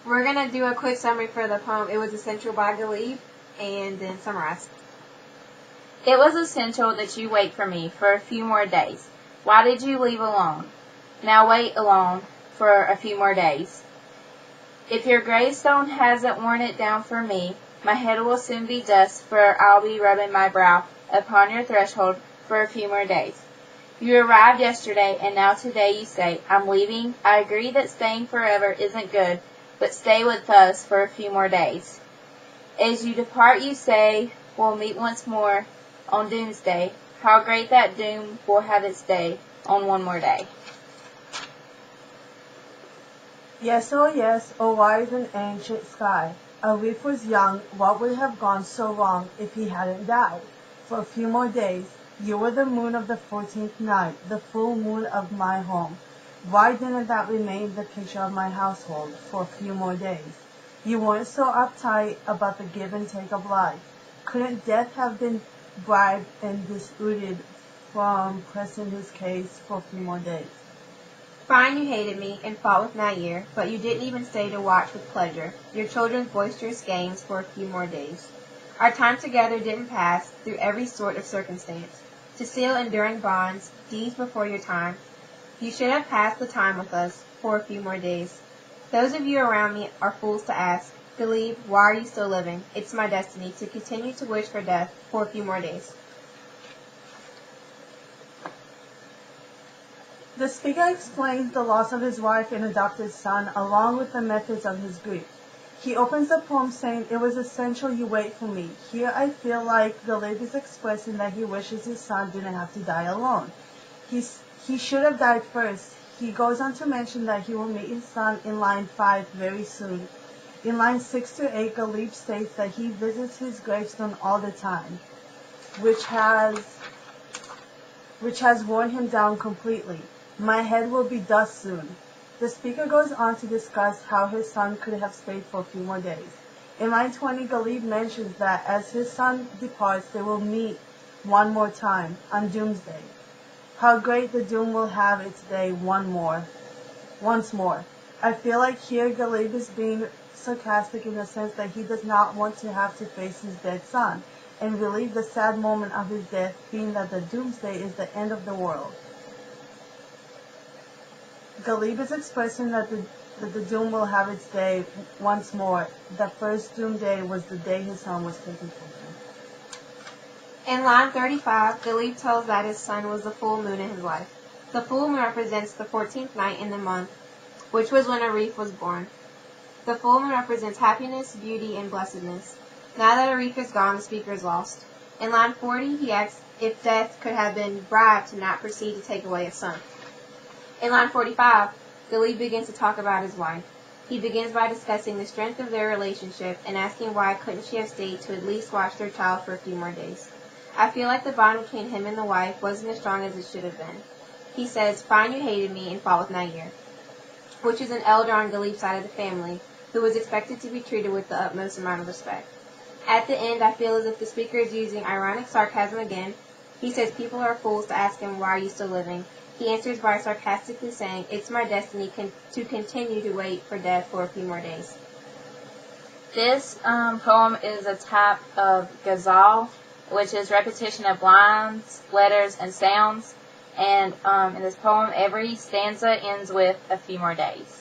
We're going to do a quick summary for the poem. It was essential by Ghalib, and then summarize. It was essential that you wait for me for a few more days. Why did you leave alone? Now wait alone for a few more days. If your gravestone hasn't worn it down for me, my head will soon be dust, for I'll be rubbing my brow upon your threshold for a few more days. You arrived yesterday, and now today you say, I'm leaving. I agree that staying forever isn't good, but stay with us for a few more days. As you depart, you say, we'll meet once more on doomsday. How great that doom will have its day on one more day. Yes, oh wise and ancient sky. Alif was young, what would have gone so wrong if he hadn't died? For a few more days, you were the moon of the 14th night, the full moon of my home. Why didn't that remain the picture of my household for a few more days? You weren't so uptight about the give and take of life. Couldn't death have been bribed and dissuaded from pressing his case for a few more days? Fine, you hated me and fought with Nair, but you didn't even stay to watch with pleasure your children's boisterous games for a few more days. Our time together didn't pass through every sort of circumstance, to seal enduring bonds, deeds before your time. You should have passed the time with us for a few more days. Those of you around me are fools to ask, Ghalib, why are you still living? It's my destiny to continue to wish for death for a few more days. The speaker explains the loss of his wife and adopted son, along with the methods of his grief. He opens the poem saying, it was essential you wait for me. Here I feel like Ghalib is expressing that he wishes his son didn't have to die alone. He should have died first. He goes on to mention that he will meet his son in line 5 very soon. In line 6 to 8, Ghalib states that he visits his gravestone all the time, which has worn him down completely. My head will be dust soon. The speaker goes on to discuss how his son could have stayed for a few more days. In line 20, Ghalib mentions that as his son departs, they will meet one more time on doomsday. How great the doom will have its day once more. I feel like here Ghalib is being sarcastic in the sense that he does not want to have to face his dead son and relieve the sad moment of his death, being that the doomsday is the end of the world. Ghalib is expressing that the doom will have its day once more. The first doomsday was the day his son was taken from him. In line 35, Ghalib tells that his son was the full moon in his life. The full moon represents the 14th night in the month, which was when Arif was born. The full moon represents happiness, beauty, and blessedness. Now that Arif is gone, the speaker is lost. In line 40, he asks if death could have been bribed to not proceed to take away his son. In line 45, Ghalib begins to talk about his wife. He begins by discussing the strength of their relationship and asking why couldn't she have stayed to at least watch their child for a few more days. I feel like the bond between him and the wife wasn't as strong as it should have been. He says, fine, you hated me and fought with Nair, which is an elder on Ghalib's side of the family, who was expected to be treated with the utmost amount of respect. At the end, I feel as if the speaker is using ironic sarcasm again. He says people are fools to ask him, why are you still living? He answers by sarcastically saying, it's my destiny to continue to wait for death for a few more days. This poem is a type of ghazal, which is repetition of lines, letters, and sounds. And in this poem, every stanza ends with a few more days.